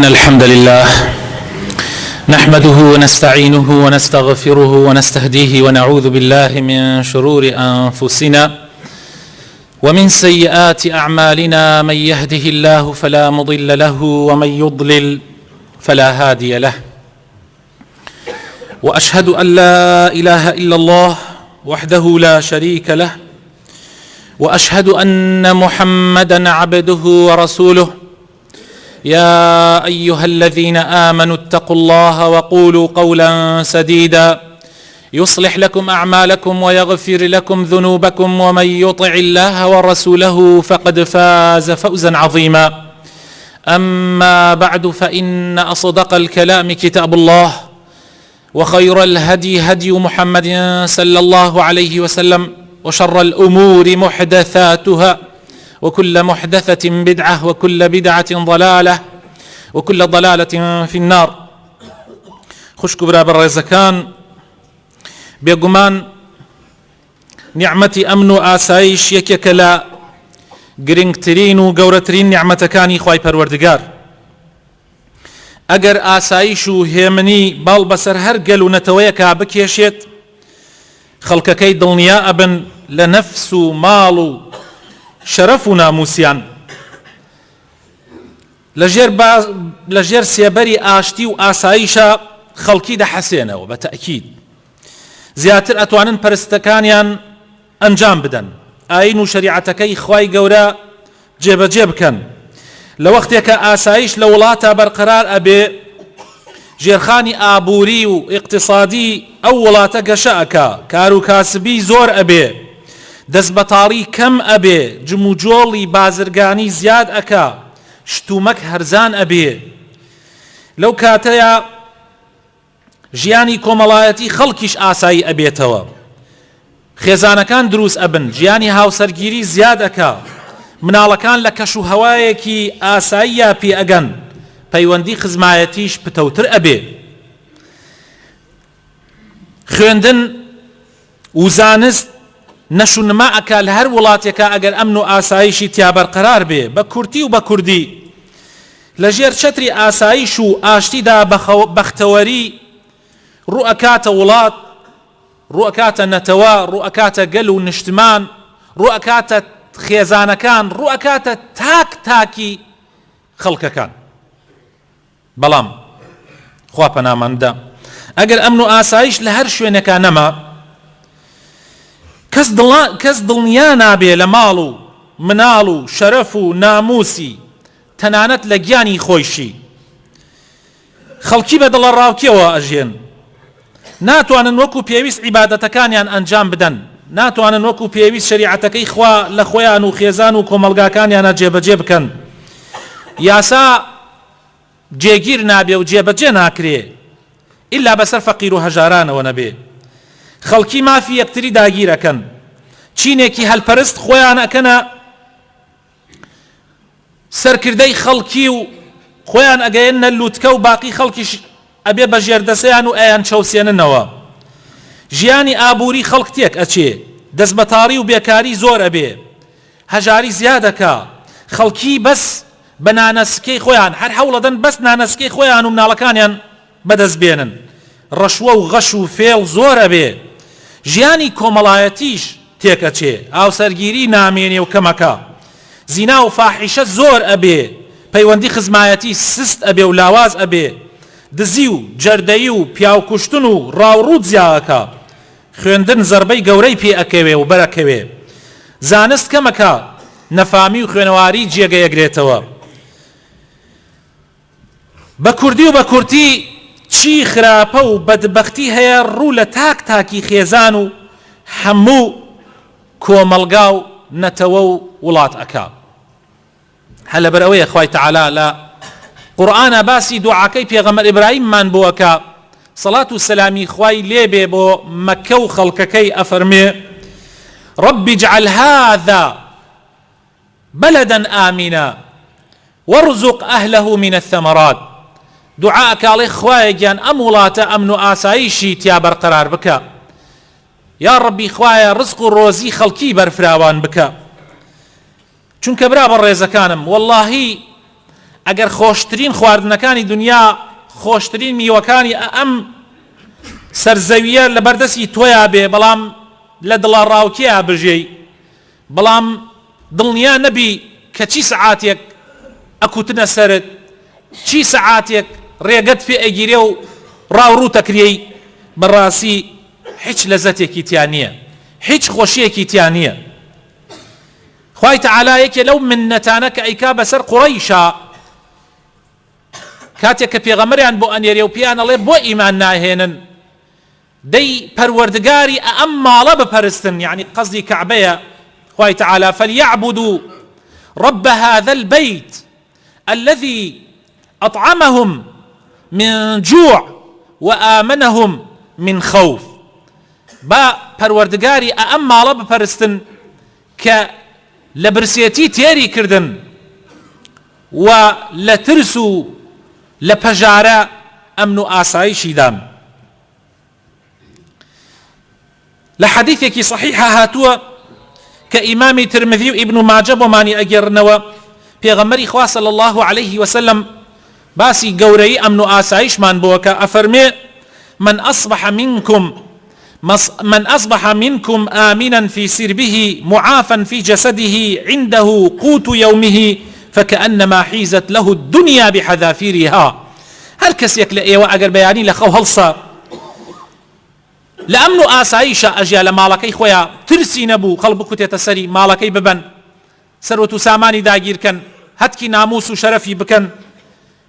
الحمد لله نحمده ونستعينه ونستغفره ونستهديه ونعوذ بالله من شرور أنفسنا ومن سيئات أعمالنا. من يهده الله فلا مضل له ومن يضلل فلا هادي له، وأشهد أن لا إله إلا الله وحده لا شريك له، وأشهد أن محمدا عبده ورسوله. يا أيها الذين آمنوا اتقوا الله وقولوا قولا سديدا يصلح لكم أعمالكم ويغفر لكم ذنوبكم، ومن يطع الله ورسوله فقد فاز فوزا عظيما. أما بعد، فإن أصدق الكلام كتاب الله، وخير الهدي هدي محمد صلى الله عليه وسلم، وشر الأمور محدثاتها، وكل محدثة بدعة، وكل بدعة ضلالة، وكل ضلالة في النار. خوشك برابر رزكان، بيقمان نعمة أمن وآسايش يكيك لا گرنگترین و گەورەترین نعمەتەکانی خوای پەروەردگار. ئەگەر ئاسایش و هێمنی باڵ بەسەر هەر گەل و نەتەوەیەکا بکێشێت، خەڵکەکەی دڵنیا ئەبن لە نەفس و ماڵ و شەرەف و ناموسیان. لەژێر سێبەری ئاشتی و ئاسایشە خەڵکی دەحەسێنەوە بە تەئکید. زیاتر ئەتوانن پەرستەکانیان ئەنجام بدەن، ئاین و شەریعەتەکەی خوای گەورە جێبەجێ بکەن. لە وەختێکە ئاسایش لە وڵاتە بەرقەرار ئەبێ، ژێرخانی ئابووری و ئیقتیسادی ئەو وڵاتە گەشە ئەکا، کار و کاسبی زۆر ئەبێ، دەستبەتاڵی کەم ئەبێ، جم و جۆڵی بازرگانی زیاد ئەکا، شتومەک هەرزان ئەبێ. لەو کاتەیە ژیانی کۆمەڵایەتی خەڵکیش ئاسایی ئەبێتەوە، خێزانەکان دروست ئەبن، ژیانی هاوسەرگیری زیاد ئەکا، مناڵەکان لە کەش و هەوایەکی ئاساییە پێ ئەگەن، پەیوەندی خزمایەتیش پتەوتر ئەبێ. خوێندن و زانست نەشونما ئەکا لە هەر وڵاتێکە ئەگەر ئەمن و ئاسایشی تیا بەرقەرار بێ، بە کورتی و بە کوردی. لەژێر چەتری ئاسایش و ئاشتیدا بەختەوەری ڕوئەکاتە وڵات، ڕوئەکاتە نەتەوە، ڕوئەکاتە گەل و نیشتمان، ڕوئەکاتە خێزانەکان، ڕوئەکاتە تاکی خەڵکەکان. بەڵام خوا پەناماندا، ئەگەر ئەمن و ئاسایش لە هەر شوێنێکا نەما، کەس دڵنیا نابێ لە ماڵ و مناڵ و شەرەف و ناموسی، تەنانەت لە گیانی خۆیشی. خەڵکی بە دڵە ڕاوکیەوە ئەژێن، ناتوانن وەکو پێویست عیبادەتەکانیان ئەنجام بدەن، ناتوانن وەکو پێویست شەریعەتەکەی خوا لە خۆیان و خێزان و کۆمەلگاکانیانە جێبەجێ بکەن. یاسا جێگیر نابێ و جێبەجێ ناکرێ ئیلا بەسەر فەقیر و هەژارانەوە نەبێ. خەڵکی مافی یەکتری داگیرەکەن، چینێکی هەلپەرست خۆیان ئەکەنە سەرکردەی خەڵکی و خۆیان ئەگەیەنە لووتکە و باقی خەڵکیش ئەبێ بە ژێردەسەیان و ئەیان چەوسێننەوە. ژیانی ئابووری خەڵک تێک ئەچێ، دەستبەتاڵی و بێکاری زۆر ئەبێ، هەژاری زیادەکە. خەڵکی بەس بە نانەسکەی خۆیان هەر هەوڵەدەن بەس نانەسکەی خۆیان و مناڵەکانیان بەدەست بێنن. ڕەشوە و غەش و فێڵ زۆر ئەبێ، ژیانی کۆمەڵایەتیش تێکەچێ، ئاوسەرگیری نامێنێ و کەمەکە، زینا و فاحیشە زۆر ئەبێ، پەیوەندی خزمایەتی سست ئەبێ و لاواز ئەبێ، دزی و جەردەیی و پیاوکوشتن و ڕاوڕوود زیاکە. خوێندن زەربەی گەورەی پێ ئەکەوێ و بەرەکەوێ، زانست کەمەکە، نەفامی و خوێنەواری جێگەیەگرێتەوە. بە کوردی و بە کورتی چی خراپە و بەدبەختی هەیە ڕوو لە تاکی خێزان و هەموو کۆمەلگا و نەتەوە و وڵات ئەکا. هە لەبەر ئەوەیە خوای تەعالا لە قورئانە باسی دوعاکەی پێغەمبەر ئیبراهیممان بۆەکە، سەڵات و سەلامی خوای لێبێ بۆ مەکە و خەڵکەکەی، ئەفەرمێ: رب اجعل هذا بلدا آمنا وارزق أهله من الثمرات. دعاء كالي خوايا جان أمولات أمن آسايشي تيا برقرار بكا. يا ربي خوايا رزق الروزي خلقي برفراوان بكا. چونکە برا بەڕێزەکانم، وەڵڵاهی ئەگەر خۆشترین خواردنەکانی دنیا خۆشترین میوەکانی ئەم سەرزەویە لە بەردەستی تۆیا بێ بەڵام لە دڵا ڕاوکیە بژێی بەڵام دڵنیا نەبی کە چی سەعاتێک ئەکوتنە سەرت چی سەعاتێک ڕێگەت پێ ئەگیرێ و ڕاوڕوو تەکرێی بەڕاستی هیچ لەزەتێکی تیان نییە هیچ خۆشیەکی تیان نییە. خوای تەعالا یەکێ لەو منەتانە کە ئەیکا بەسەر قوڕەیشە کاتێک کە پێغەمبەریان بۆ ئەنێرێ و پیان ئەڵێ بۆ ئیمان ناهێنن دەی پەروەردگاری ئەم ماڵە بپەرستن یعنی قەزی کەعبەیە خوای تەعالا فليعبدوا رب هذا البيت الذي أطعمهم من جوع وآمنهم من خوف با پەروەردگاری ئەم ماڵە بپەرستن کە لە برسێتی تێری کردن و لە ترس و لە پەژارە ئەمن و ئاسایشی دام. لە حەدیثێکی صحیحە هاتووە کە ئیمامی ترمذی و ئیبن ماجە بۆمانی ئەگێڕنەوە پێغەمبەری خوا صلی الله عليه وسلم باسی گەورەی ئەمن و ئاسایشمان بووە کە ئەفەرمێ من أصبح منكم آمنا في سربه معافا في جسده عنده قوت يومه فكأنما حيزت له الدنيا بحذافيرها. هل كسيك لأيوة أقر بياني لخو هلصا لأمن آسايشا أجيال مالكي خويا ترسي نبو قلبكو تتسري مالكي ببن سروتو ساماني داگير كان هتكي ناموس شرفي بكن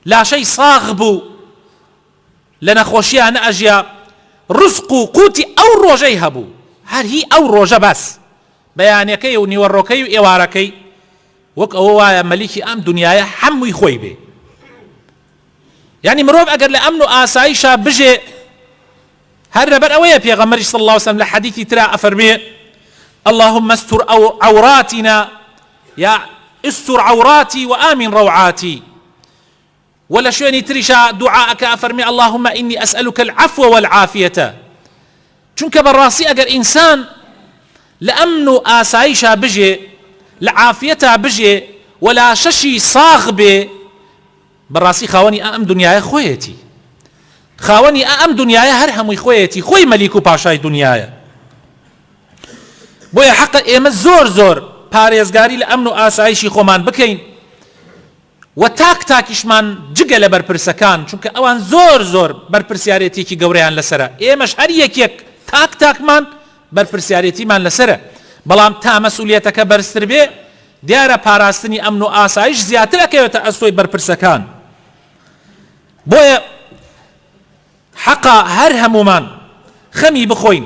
لا شيء صاغبو لنا خوشيا أنا أجيا رزق قوتي أو روجي هبو هل هي أو روجة بس بيانيكي ونيوروكي وإواركي وك أوايا مليكي أم دنيايا حموي خوي بي يعني مروب أقر لأمنو آسايشا بجي هر بر أويا بيغمر صلى الله عليه وسلم لحديثي ترى أفرمي اللهم استر عوراتنا يا استر عوراتي وآمن روعاتي ولا شويني تريشا دعاءك أفرمي اللهم إني أسألك العفو والعافية چونك بالراسي أقر إنسان لأمنو آسايشا بجي لعافيتها بجي ولا ششي صاغ بي بالراسي خاوني أم دنياي خويتي خاوني أم دنياي هرهمي خويتي خوي مليكو باشاي دنياي بويا حقا إيمة زور پارێزگاری لە ئەمن و ئاسایشی خۆمان بکەین و تاک تاکیشمان جگە لە بەرپرسەکان چونکە ئەوان زۆر بەرپرسیارەتێکی گەورەیان لەسرە ئێمەش هەر یەکێک تاکمان بەرپرسیارەتیمان لەسرە بەڵام تا مەسئولیەتەکە بەرزتر بێ دیارە پاراستنی ئەمن و ئاسایش زیاتر ئەکەوێتە ئەستۆی بەرپرسەکان. بۆیە حەقا هەر هەمومان خەمی بخۆین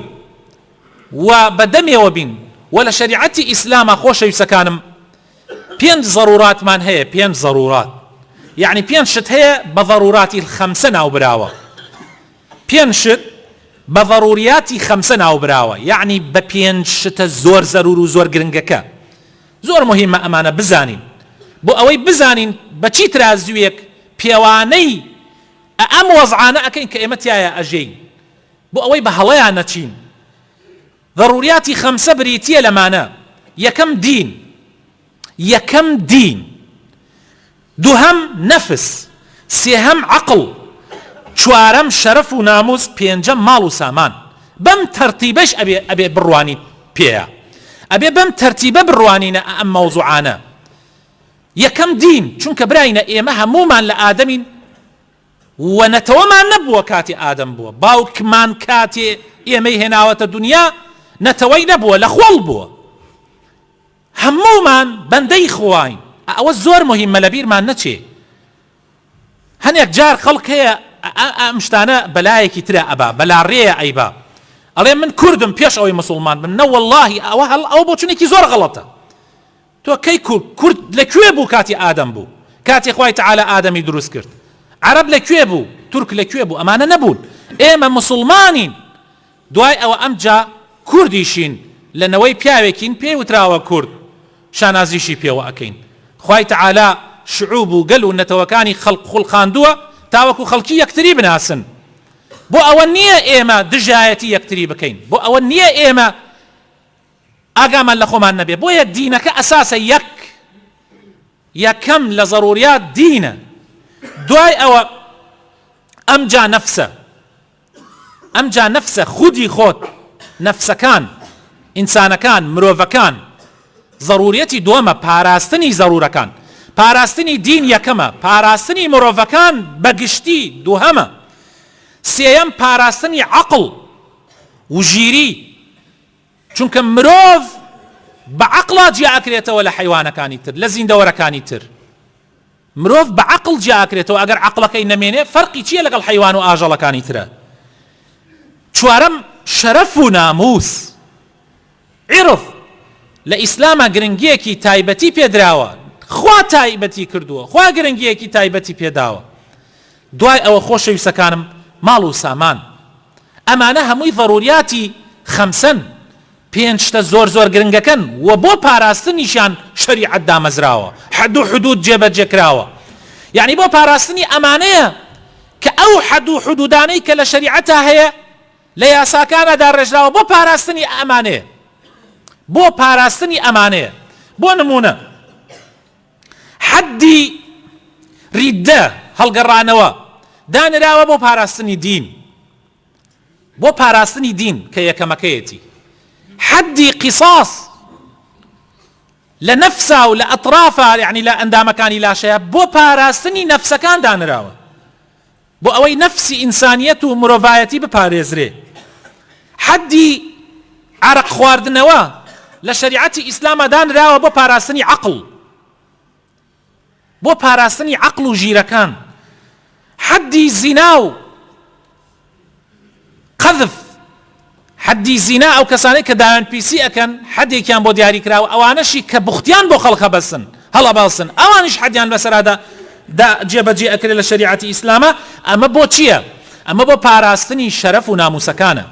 و بەدەمێوە بین و لە شەریعەتی ئیسلامە خۆشەویستەکانم 5 ضروراتمان هەیە 5 ضرورات یعنی 5 شت هەیە بە ضروراتی 5 ناوبراوە 5 شت بە ضروریاتی 5 ناوبراوە یعنی بە 5 شتە زۆر زەرور و زۆر گرنگەکە زۆر مهمە ئەمانە بزانین بۆ ئەوەی بزانین بەچی ترازویەک پێوانەی ئەم وەزعانە ئەکەین کە ئێمە تایە ئەژەین بۆ ئەوەی بە هەڵەیان نەچین. ضرورياتي 5 بريتية لمانا يكم دين دوهم نفس سيهم عقل چوارم شرف و ناموس پێنجەم ماڵ و سامان بەم تەرتیبەش ئەبێ بڕوانی پێیە ئەبێ بەم تەرتیبە بڕوانینە ئەم مەوزوعانە. یەکەم دین چونکە براینە ئێمە هەمومان لە ئادەمین و نەتەوەمان نەبووە کاتی ئادەم بووە باوکمان کاتێ ئێمەی هێناوەتە دنیا نەتەوەی نەبووە لە خۆڵ بووە هەمومان بەندەی خۆین ئەوە زۆر مهمە لە بیرمان نەچێ. هەنێک جار خەڵک هەیە ئەم شتانە بەلایەکی ترە ئەبا بەلا ڕێیە ئەیبا ئەڵێ من کوردم پێش ئەوەی مسلمان بن نە وەڵڵاهی ئەوە بۆ چونێکی زۆر غەڵەتە. تۆ کەی کورد لەکوێ بوو کاتی ئادەم بوو کاتی خوای تەعالا ئادەمی دروست کرد عەرەب لەکوێ بوو تورک لەکوێ بوو ئەمانە نەبوون ئێمە مسلمانین دوای ئەوە ئەمجا کوردیشین لەنەوەی پیاوێکین پێی وتراوە کورد شانازیشی پێوە ئەکەین. خوای تەعالا شعوب و گەل و نەتەوەکانی خەڵق خوڵقاندووە تاوەکو خەڵکی یەکتری بناسن بۆ ئەوە نییە ئێمە دژایەتی یەکتری بکەین بۆ ئەوە نییە ئێمە ئاگامان لە خۆمان نەبێ بۆیە دینەکە ئەساسە یەک یەکەم لە ضروريات دینە. دوای ئەوە ئەمجا نەفسە خودی خۆت، نەفسەکان، ئینسانەکان، مرۆڤەکان ضرورەتی دووەمە پاراستنی ضرورەکان. پاراستنی دین یەکەمە، پاراستنی مرۆڤەکان بەگشتی دووهەمە، سێیەم پاراستنی عەقڵ و ژیری، چونکە مرۆڤ بە عەقڵا جیاکرێتەوە لە حەیوانەکانی تر، لە زیندەوەرەکانی تر. مرۆڤ بە عەقڵ جیاکرێتەوە، ئەگەر عەقڵەکەی نەمێنێ فەرقی چییە لەگەڵ حەیوان و ئاژەڵەکانی ترە؟ چوارەم شەرەف و ناموس، عیرف لە ئیسلامە گرنگیەکی تایبەتی پێدراوە، خوا تایبەتی کردووە، خوا گرنگیەکی تایبەتی پێداوە. دوای ئەوە خۆشەویستەکانم ماڵ و سامان، ئەمانە هەمووی ضرورياتی خەمسەن، پێنجتە زۆر زۆر گرنگەکەن و بۆ پاراستنیشان شەریعەت دامەزراوە، حەد و حدود جێبەجێکراوە. یعنی بۆ پاراستنی ئەمانەیە کە ئەو حەد و حدودانەی کە لە شەریعەتە هەیە لە یاساکانەدا ڕێژراوە، بۆ پاراستنی ئەمانەیە، بۆ پاراستنی ئەمانەیە. بۆ نمونە حەدی ریدە هەڵگەڕانەوە دانراوە بۆ پاراستنی دین، بۆ پاراستنی دین کە یەکەمەکەیەتی. حەدی قیساس لە نەفسا و لە ئەطرافە، یعنی لە ئەندامەکانی لاشەیە، بۆ پاراستنی نەفسەکان دانراوە، بۆ ئەوەی نەفسی ئینسانیەت و مرۆڤایەتی بپارێزرێ. حەدی عەرق خواردنەوە لە شەریعەتی ئیسلامە دانراوە بۆ پاراستنی عەقڵ، بۆ پاراستنی عەقڵ و ژیرەکان. حەدی زینا و قەذف، حەدی زینا ئەو کەسانەی کە داوێنپیسی ئەکەن حەدێکیان بۆ دیاری کراوە، ئەوانەشی کە بوختیان بۆ خەڵکە بەسن هەڵەباسن، ئەوانیش حەدیان بەسەرادا جێبەجێ ئەکرێت لە شەریعەتی ئیسلامە. ئەمە بۆ چییە؟ ئەمە بۆ پاراستنی شەرەف و ناموسەکانە.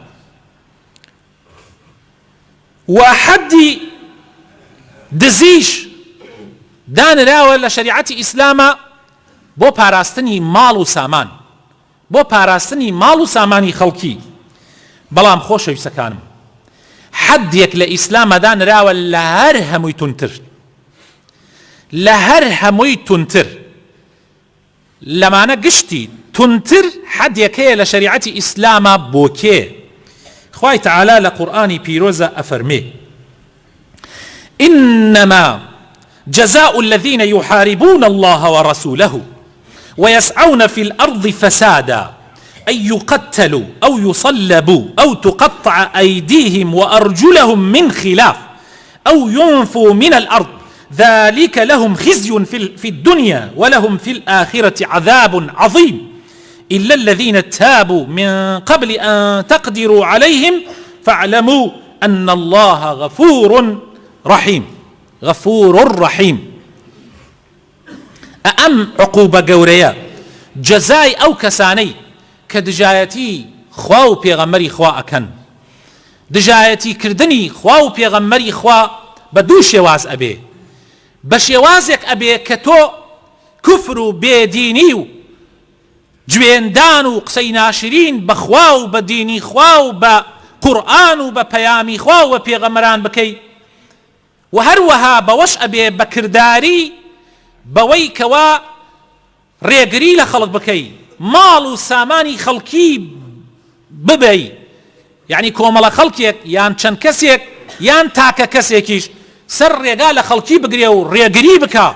و حەدی دزیش دانراوە لە شەریعەتی ئیسلامە بۆ پاراستنی ماڵ و سامان، بۆ پاراستنی ماڵ و سامانی خەڵکی. بەڵام خۆشەویستەکانم حەدێک لە ئیسلامە دانراوە لە هەر هەمووی تونتر، لە هەر هەمووی تونتر، لەمانە گشتی تونتر حەدێکەیە لە شەریعەتی ئیسلامە. بۆ کێ؟ خوای تەعالا لە قورئانی پیرۆزە ئەفەرمێ: إنما جزاء الذين يحاربون الله ورسوله ويسعون في الأرض فسادا أن يقتلوا أو يصلبوا أو تقطع أيديهم وأرجلهم من خلاف أو ينفوا من الأرض ذلك لهم خزي في الدنيا ولهم في الآخرة عذاب عظيم إلا الذين تابوا من قبل أن تقدروا عليهم فاعلموا أن الله غفور رحيم. غفور رحيم. أم عقوبة قورية جزاي أو كساني كدجايتي خواو بيغمري خوا أكن، دجايتي كردني خواو بيغمري خوا بدو شواز أبي، بشوازك أبي كتو كفر بيديني جوێندان و قسەی ناشرین بەخوا و بە دینی خوا و بە قورئان و بە پەیامی خوا و بە پێغەمبەران بکەی، و هەروەها بەوەش ئەبێ بەکرداری بەوەی کەوا ڕێگری لە خەڵک بکەی، ماڵ و سامانی خەڵکی ببەی، یعنی کۆمەڵە خەڵکێک یان چەند کەسێک یان تاکە کەسێکیش سەر ڕێگا لە خەڵکی بگرێ و ڕێگری بکە.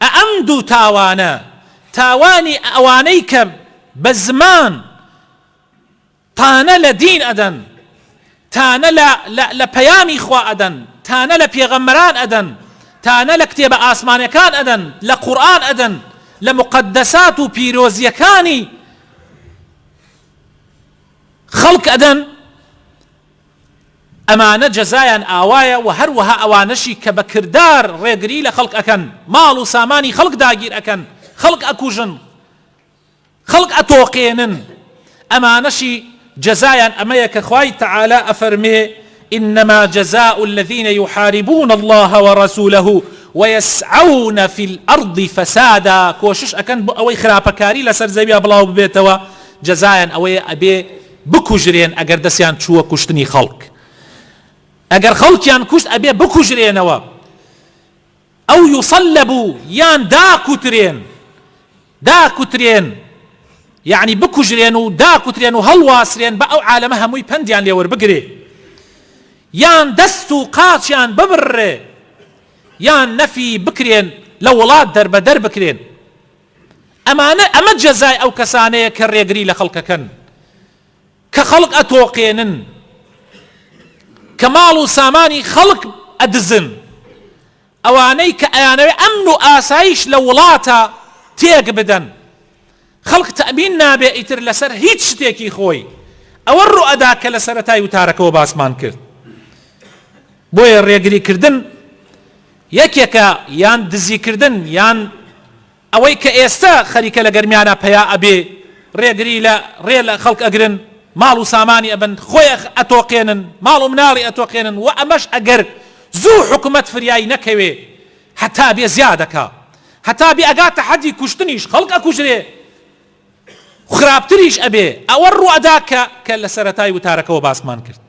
ئەم دوو تاوانە، تاوانی ئەوانەی کە بە زمان تانە لە دین ئەدەن، تانە لە پەیامی خوا ئەدەن، تانە لە پێغەمبەران ئەدەن، تانە لە کتێبە ئاسمانیەکان ئەدەن، لە قورئان ئەدەن، لە مقدسات و پیرۆزیەکانی خەڵک ئەدەن، ئەمانە جەزایان ئاوایە. و هەروەها ئەوانەشی کە بە کردار ڕێگری لە خەڵک ئەکەن، ماڵ و سامانی خەڵک داگیر ئەکەن، خەڵک ئەکوژن، خەڵک ئەتۆقێنن، ئەمانەشی جەزایان ئەمەیە کە خوای تەعالا ئەفەرمێ: إنما جزاء الذين يحاربون الله ورسوله ويسعون في الأرض فسادا. كوشش أكن أوي خراپەکاری لەسەر زەویە بڵاو ببێتەوە، جەزایان ئەوەیە ئەبێ بکوژرێن ئەگەر دەستیان چووە کوشتنی خەڵک، ئەگەر خەڵکیان کوشت ئەبێ بکوژرێنەوە. ئەو یوسەلەبوو یان داکوترێن یعنی بکوژرێن و داکوترێن و هەڵواسرێن بە ئەو عالەمە هەمووی پەندیان لێوەربگرێ، یان دەست و قاچیان ببڕێ، یان نەفی بکرێن لە وڵات دەربەدەر بکرێن. ئەمە جەزای ئەو کەسانەیە کە ڕێگری لە خەڵکەکەن، کە خەڵک ئەتۆقێنن، کە ماڵ و سامانی خەڵک ئەدزن، ئەوانەی کە ئەیانەوێ ئەمن و ئاسایش لە وڵاتە تێک بدەن، خەڵک تەمین نابێ ئیتر لەسەر هیچ شتێکی خۆی. ئەوە ڕوئەدا کە لە سەرەتای وتارەکەەوە باسمان کرد. بۆیە ڕێگریکردن یەکێکە، یان دزیکردن، یان ئەوەی کە ئێستا خەریکە لە گەرمیانە پەیا ئەبێ ڕێگری لە ڕێ لە خەڵک ئەگرن، ماڵ و سامانی ئەبن، خۆی ئەتۆقێنن، ماڵ و مناڵی ئەتۆقێنن، و ئەمەش ئەگەر زوو حکومەت فریایی نەکەوێ هەتا بێ زیادەکە، هەتا بێ ئەگاتە حەدی کوشتنیش خەڵک ئەکوژرێ، خراپتریش ئەبێ. ئەوە ڕوئەدا کە لە سەرەتای وتارەکەەوە باسمان کرد.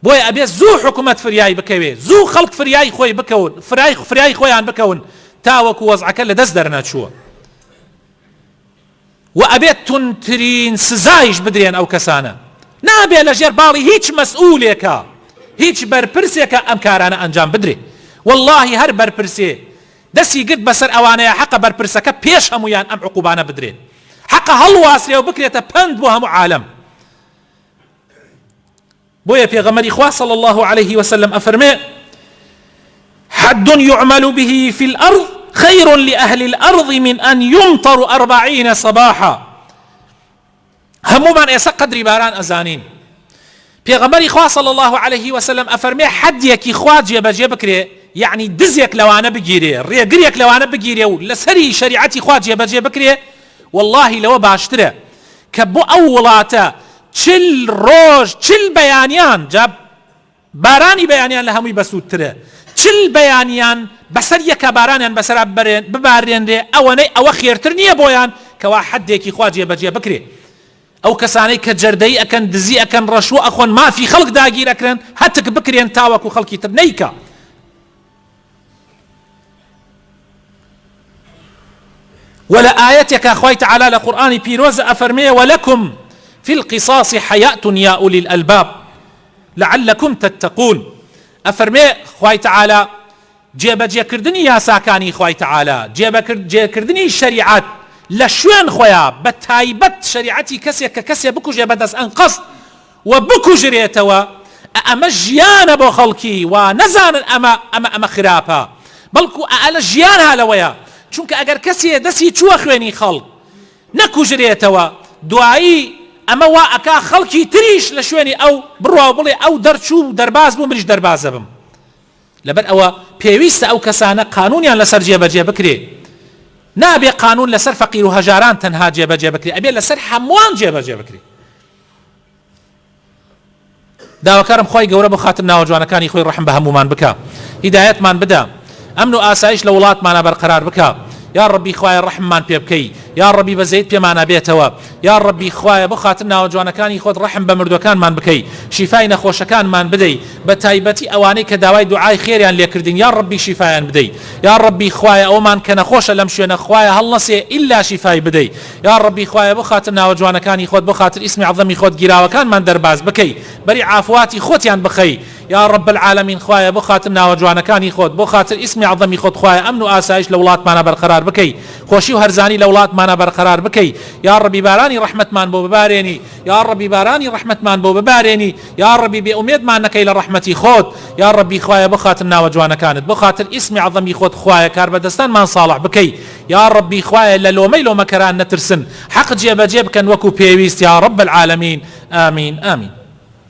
بۆیە ئەبێ زوو حکومەت فریایی بکەوێ، زوو خەڵک فریایی خۆی بکەون، فریایی خۆیان بکەون تاوەکو وەزعەکە لە دەست دەرنەچووە، و ئەبێت تونترین سزایش بدرێن ئەو کەسانە. نابێ لە ژێر باڵی هیچ مەسئولێکە، هیچ بەرپرسێکە ئەم کارانە ئەنجام بدرێ. واللهی هەر بەرپرسێ دەستی گرت بەسەر ئەوانەیە حەقە بەرپرسەکە پێش هەمویان ئەم عقوبانە بدرێن، حەقە هەڵواسرێ و بکرێتە پند بۆ هەموو عالەم. بۆیە پێغەمبەری خوا صلی الله عليه وسلم ئەفەرمێ: حد يعمل به في الأرض خير لأهل الأرض من أن يمطر 40 صباحا. هەمومان ئێستا قەدری باران ئەزانین. پێغەمبەری خوا صلی الله عليه وسلم ئەفەرمێ حەدێکی خوا جێبەجێ بکرێ، یعنی دزێک لەوانە بگیرێ، ڕێگریەک لەوانە بگیرێ و لەسەری شەریعەتی خوا جێبەجێ بکرێ، واللهی لەوە باشترە کە بۆ ئەو وڵاتە 40 ڕۆژ 40 بەیانیان، جا بارانی بەیانیان لە هەمووی بەسوودترە، 40 بەیانیان بەسەر یەکە بارانیان بەسەر ببارێنرێ، ئەوەنەی ئەوە خێرتر نییە بۆیان کەوا حەدێکی خوا جێبەجێ بکرێ. ئەو کەسانەی کە جەردەی ئەکەن، دزی ئەکەن، ڕەشوە ئەخۆن، مافی خەڵک داگیر ئەکرێن، هەتک بکرێن تاوەکو خەڵکی تر نەیکە. ولا آيتك أخوي تعالى لقرآن بيروز أفرمي: ولكم في القصاص حياة يا أولي الألباب لعلكم تتقون. أفرمي أخوي تعالى جێبەجێ کردنی یاساکانی خوای تعالى، جێبەجێ کردنی شریعت لە شوێن خۆیان، بە تایبەت شریعەتی کەسێک کە کەسێ بکوژێ بەدەست ئەن قەست و بکوژرێتەوە، ئەمە ژیانە بۆ خەڵکی و نەزانن ئەمە خراپە، بەڵکو ئەلە ژیان هەلەوەیە. چونکە ئەگەر کەسێ دەستی چووە خوێنی خەڵک نەکوژرێتەوە، دوایی ئەمە وا ئەکا خەڵکی تریش لە شوێنی ئەو بڕوا بڵێ ئەو دەرچوو دەرباز بوو، منیش دەربازە بم. لەبەر ئەوە پێویستە ئەو کەسانە قانونیان لەسەر جێبەجێ بکرێ. نابێ قانون لەسەر فەقیر و هەژاران تەنها جێبەجێ بکرێ، ئەبێ لەسەر هەمووان جێبەجێ بکرێ. داواکارم خۆی گەورە بۆ خاتر ناوەجوانەکانی خۆی ڕەحم بە هەموومان بکە، هیدایەتمان بدە، ئەمن و ئاسایش لە وڵاتمانە بەرقەرار بکە. یا ربی خوای ڕەحممان پێ بکەی، یا ربی بەزەیت پێمانە بێتەوە، یا ربی خوایە بۆ خاتر ناوەجوانەکانی خۆت ڕەحم بە مردوەکانمان بکەی، شیفای نەخۆشەکانمان بدەی، بە تایبەتی ئەوانەی کە داوای دوعای خێریان لێکردین، یا ربی شیفایان بدەی، یا ربی خوایە ئەومان کە نەخۆشە لەم شوێنە خوایە هەڵنەسێ ئیلا شیفای بدەی، یا ربی خوایە بۆ خاتر ناوەجوانەکانی خۆت، بۆ خاتر ئیسمی عەظەمی خۆت گیراوەکانمان دەرباز بکەی، بەری عافواتی خۆتیان بخەی، یا رب العالمین خوایە بۆ خاتر ناوەجوانەکانی خۆت، بۆ خاتر ئیسمی عەظەمی خۆت خوایە ئەمن و ئاسایش لە وڵاتمانە بەرقەرار بکەی، خۆشی و هەرزانی لە وڵاتمانە بەرقەرار بکەی، یا ربی بارانی ڕەحمەتمان بۆ ببارێنی، یا ربی بارانی ڕەحمەتمان بۆ ببارێنی، یا ربی بێئومێدمان نەکەی لە ڕەحمەتی خۆت، یا ربی خوایە بۆ خاتر ناوەجوانەکانت، بۆ خاتر ئیسمی عەظەمی خۆت خوایە کاربەدەستانمان ساڵح بکەی، یا ربی خوایە لە لۆمەی لۆمەکەران نەترسن، حەق جێبەجێ بکەن وەکو پێویست، یا رب العالمین. آمین آمین.